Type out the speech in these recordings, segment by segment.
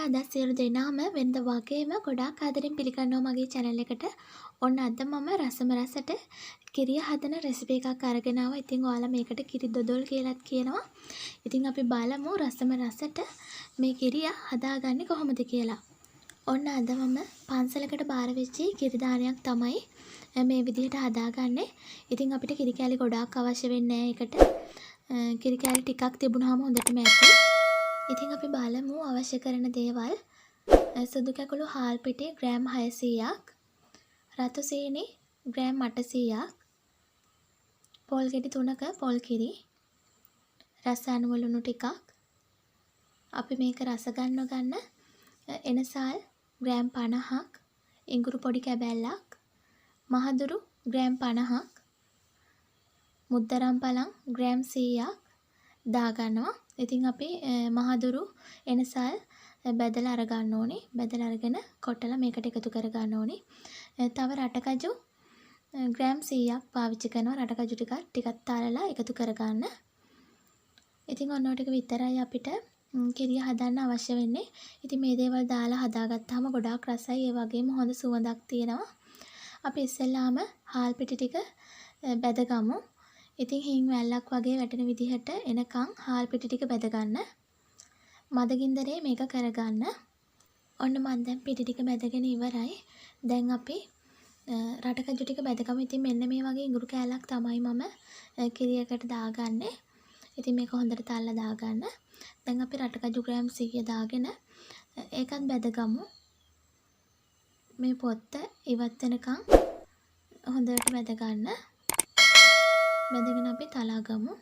අදත් සියලු දෙනාම වෙනද වගේම ගොඩාක් ආදරෙන් පිළිගන්නවා මගේ channel එකට. ඔන්න අද මම රසම රසට කිරිය හදන රෙසිපි එකක් අරගෙන ආවා. ඉතින් ඔයාලා මේකට කිරි දොඩොල් කියලාත් කියනවා. ඉතින් අපි බලමු රසම රසට මේ කිරිය හදාගන්නේ කොහොමද කියලා. ඔන්න අද මම පන්සලකට බාර වෙච්ච කිරි දානයක් තමයි මේ විදිහට හදාගන්නේ. ඉතින් අපිට කිරි කෑලි ගොඩාක් අවශ්‍ය වෙන්නේ නැහැ ඒකට. කිරි කෑලි ටිකක් තිබුණාම හොඳටම ඇති. ඉතින් අපි බලමු අවශ්‍ය කරන දේවල්. සුදු කැකුළු හාල් පිටි ග්‍රෑම් 600ක්, රතු සීනි ග්‍රෑම් 800ක්, පොල් ගෙඩි 3ක පොල් කිරි, රස අණු ලුණු ටිකක්. අපි මේක රස ගන්න එනසාල් ග්‍රෑම් 50ක්, ඉඟුරු පොඩි කැබැල්ලක්, මහදුරු ග්‍රෑම් 50ක්, මුද්දරම් පලං ග්‍රෑම් 100ක් දාගන්නවා. ඉතින් අපි මහදුරු එනසල් බෙදලා අරගන්න ඕනේ. බෙදලා අරගෙන කොටලා මේකට එකතු කරගන්න ඕනේ. තව රටකජු ග්‍රෑම් 100ක් පාවිච්චි කරනවා. රටකජු ටිකක් තාලලා එකතු කරගන්න. ඉතින් ඔන්න ඔය ටික විතරයි අපිට කිරිය හදන්න අවශ්‍ය වෙන්නේ. ඉතින් මේ දේවල් දාලා හදාගත්තාම ගොඩාක් රසයි. ඒ වගේම හොඳ සුවඳක් තියෙනවා. අපි ඉස්සෙල්ලාම හාල් පිටි ටික බෙදගමු. ඉතින් හිං වැල්ලක් වගේ වැටෙන විදිහට එනකන් හාල් පිටි ටික බෙද ගන්න. මද ගින්දරේ මේක කරගන්න. ඔන්න මම දැන් පිටි ටික බෙදගෙන ඉවරයි. දැන් අපි රටකජු ටික බෙදගමු. ඉතින් මෙන්න මේ වගේ ඉඟුරු කෑල්ලක් තමයි මම කිරියකට දාගන්නේ. ඉතින් මේක හොඳට තල්ලා දාගන්න. දැන් අපි රටකජු ග්‍රෑම් 100 දාගෙන ඒකත් බෙදගමු. මේ පොත්ත ඉවත් වෙනකන් හොඳට බෙද ගන්න. බෙදගෙන අපි තලා ගමු.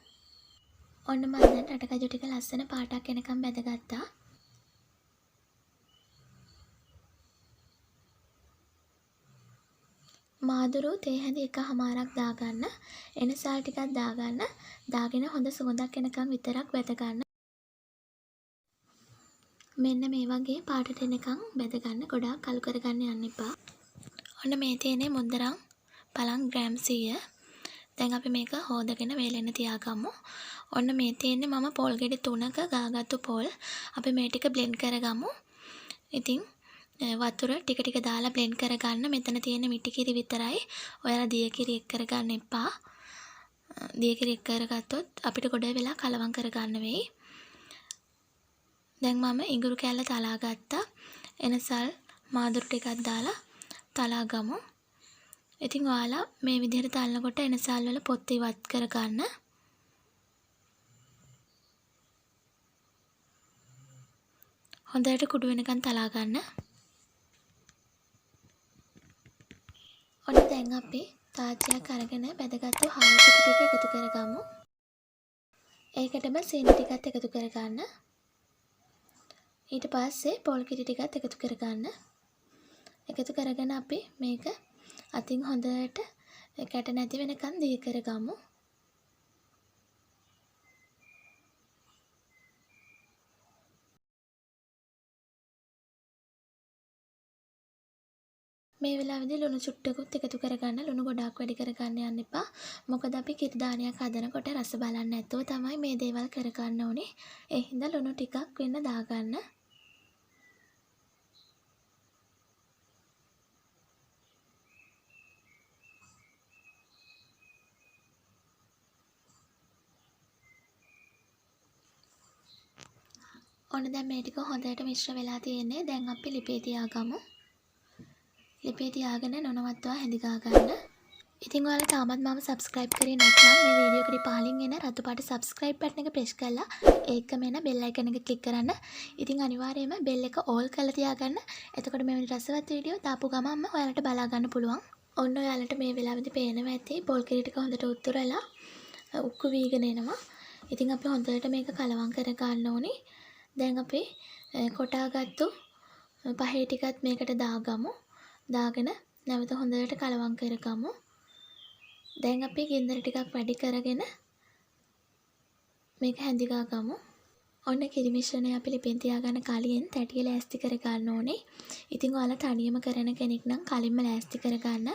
ඔන්න මම දැන් රටකජු ටික ලස්සන පාටක් එනකම් බෙදගත්තා. මාදුරු තේ හැඳි එකමාරක් දාගන්න. එනසාල් ටිකක් දාගන්න. දාගෙන හොඳ සුවඳක් එනකම් විතරක් බෙද ගන්න. මෙන්න මේ වගේ පාටට එනකම් බෙද ගන්න. ගොඩාක් කළු කරගන්න යන්න එපා. ඔන්න මේ තියෙන්නේ මුද්දරම් පලං ග්‍රෑම් 100. දැන් අපි මේක හොදගෙන වේලෙන්න තියාගමු. ඔන්න මේ තියෙන්නේ මම පොල් ගෙඩි 3ක ගාගත්තු පොල්. අපි මේ ටික බ්ලෙන්ඩ් කරගමු. ඉතින් වතුර ටික ටික දාලා බ්ලෙන්ඩ් කරගන්න. මෙතන තියෙන මිටි කිරි විතරයි. ඔයාලා දිය කිරි එක් කරගන්න එපා. දිය කිරි එක් කරගත්තොත් අපිට ගොඩ වෙලා කලවම් කරගන්න වෙයි. දැන් මම ඉඟුරු කෑල්ල තලා ගත්තා. එනසල් මාදුරු ටිකක් දාලා තලා ගමු. ඉතින් ඔයාලා මේ විදිහට තලනකොට එනසල් වල පොත් ඉවත් කරගන්න. හොඳට කුඩු වෙනකන් තලා ගන්න. ඔන්න දැන් අපි තාච්චියක් අරගෙන බෙදගත්තු හාල් පිටි ටික එකතු කරගමු. ඒකටම සීනි ටිකත් එකතු කරගන්න. ඊට පස්සේ පොල් කිරි ටිකත් එකතු කරගන්න. එකතු කරගෙන අපි මේක අතින් හොඳට කැට නැති වෙනකන් දී කරගමු. මේ වෙලාවේදී ලුණු චුට්ටකුත් එකතු කරගන්න. ලුණු ගොඩාක් වැඩි කරගන්න යන්න එපා. මොකද අපි කිරි දානයක් හදනකොට රස බලන්න නැතුව තමයි මේ දේවල් කරගන්න ඕනේ. ඒ හින්දා ලුණු ටිකක් වෙන්න දාගන්න. ඔන්න දැන් මේ ටික හොඳට මිශ්‍ර වෙලා තියෙන්නේ. දැන් අපි ලිපේ තියාගමු. ලිපේ තියාගෙන නොනවත්වා හැඳි ගා ගන්න. ඉතින් ඔයාලා තාමත් මම subscribe කරේ නැත්නම් මේ වීඩියෝ එකට පහලින් එන රතු පාට subscribe button එක press කරලා ඒකම එන bell icon එක click කරන්න. ඉතින් අනිවාර්යයෙන්ම bell එක all කරලා තියාගන්න. එතකොට මේ වගේ රසවත් වීඩියෝ දාපු ගමන්ම ඔයාලට බලා ගන්න පුළුවන්. ඔන්න ඔයාලට මේ වෙලාවේදී පේනවා ඇති පොල් කිරි ටික හොඳට උතුරලා උක්කු වීගෙන එනවා. ඉතින් අපි හොඳට මේක කලවම් කර ගන්න ඕනේ. දැන් අපි කොටාගත්තු පහේ ටිකත් මේකට දාගමු. දාගෙන නැවත හොඳට කලවම් කරගමු. දැන් අපි ගින්දර ටිකක් වැඩි කරගෙන මේක හැඳි ගාගමු. ඔන්න කිරි මිශ්‍රණය අපි ලිපෙන් තියාගන්න කලින් තැටිය ලෑස්ති කරගන්න ඕනේ. ඉතින් ඔයාලා තනියම කරන කෙනෙක් නම් කලින්ම ලෑස්ති කරගන්න.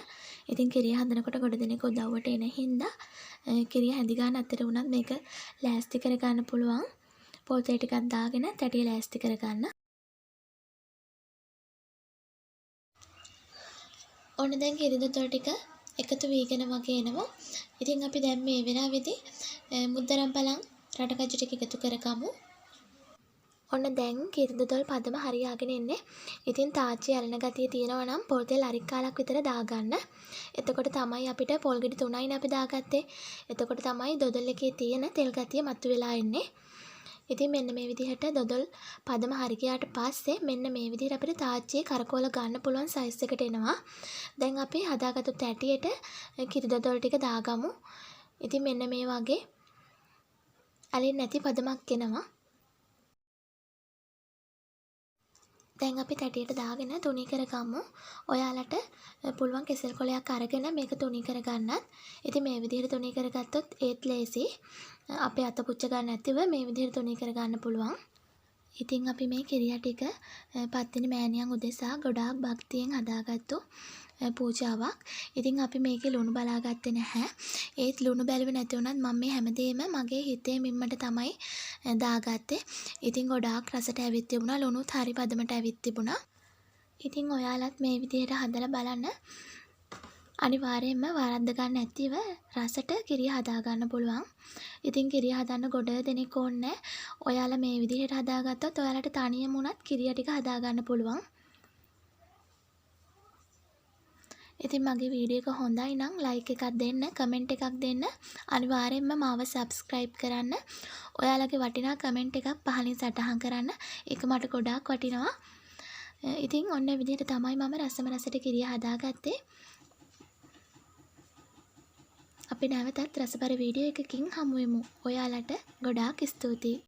ඉතින් කිරිය හදනකොට ගොඩ දෙනෙක් උදව්වට එන හින්දා කිරිය හැඳි ගන්න අතර උනත් මේක ලෑස්ති කරගන්න පුළුවන්. පොල් තේ ටිකක් දාගෙන තැටිය ලෑස්ති කරගන්න. ඔන්න දැන් කිරි දොඩොල් ටික එකතු වීගෙන වගේ එනවා. ඉතින් අපි දැන් මේ වෙලාවේදී මුද්දරම් බලන් රටකජු ටික එකතු කරගමු. ඔන්න දැන් කිරි දොඩොල් පදම හරියාගෙන එන්නේ. ඉතින් තාච්චි ඇලෙන ගතිය තියෙනවා නම් පොල් තෙල් අරික් කාලක් විතර දාගන්න. එතකොට තමයි අපිට පොල් ගෙඩි 3යිනේ අපි දාගත්තේ. එතකොට තමයි දොඩොල් එකේ තියෙන තෙල් ගතිය මතුවලා එන්නේ. ඉතින් මෙන්න මේ විදිහට දොඩොල් පදම හරි ගියාට පස්සේ මෙන්න මේ විදිහට අපිට තාච්චියේ කරකවල ගන්න පුළුවන් සයිස් එකට එනවා. දැන් අපි හදාගත්තු තැටියට කිරි දොඩොල් ටික දාගමු. ඉතින් මෙන්න මේ වගේ ඇලෙන්නේ නැති පදමක් එනවා. දැන් අපි තැටියට දාගෙන තුනී කරගමු. ඔයාලට පුළුවන් කෙසෙල් කොලයක් අරගෙන මේක තුනී කරගන්නත්. ඉතින් මේ විදිහට තුනී කරගත්තොත් ඒත් ලේසි. අපේ අත පුච්ච ගන්න නැතිව මේ විදිහට තුනී කරගන්න පුළුවන්. ඉතින් අපි මේ කිරියා ටික පත්තිනි මෑණියන් උදෙසා ගොඩාක් භක්තියෙන් හදාගත්තු පූජාවක්. ඉතින් අපි මේකේ ලුණු බලාගත්තේ නැහැ. ඒත් ලුණු බැලුවේ නැති වුණත් මම මේ හැමදේම මගේ හිතේ මිම්මට තමයි දාගත්තේ. ඉතින් ගොඩාක් රසට ඇවිත් තිබුණා. ලුණුත් හරි පදමට ඇවිත් තිබුණා. ඉතින් ඔයාලත් මේ විදිහට හදලා බලන්න. අනිවාර්යයෙන්ම වරද්ද ගන්න නැතිව රසට කිරිය හදා ගන්න පුළුවන්. ඉතින් කිරිය හදන්න ගොඩ දෙනෙක් ඕනේ. ඔයාලා මේ විදිහට හදාගත්තොත් ඔයාලට තනියම උනත් කිරිය ටික හදා ගන්න පුළුවන්. ඉතින් මගේ වීඩියෝ එක හොඳයි නම් ලයික් එකක් දෙන්න, කමෙන්ට් එකක් දෙන්න. අනිවාර්යයෙන්ම මාව සබ්ස්ක්‍රයිබ් කරන්න. ඔයාලගේ වටිනා කමෙන්ට් එකක් පහලින් සටහන් කරන්න. ඒක මට ගොඩාක් වටිනවා. ඉතින් ඔන්න විදිහට තමයි මම රසම රසට කිරිය හදාගත්තේ. අපි නැවතත් රසබර වීඩියෝ එකකින් හමු වෙමු. ඔයාලට ගොඩාක් ස්තුතියි.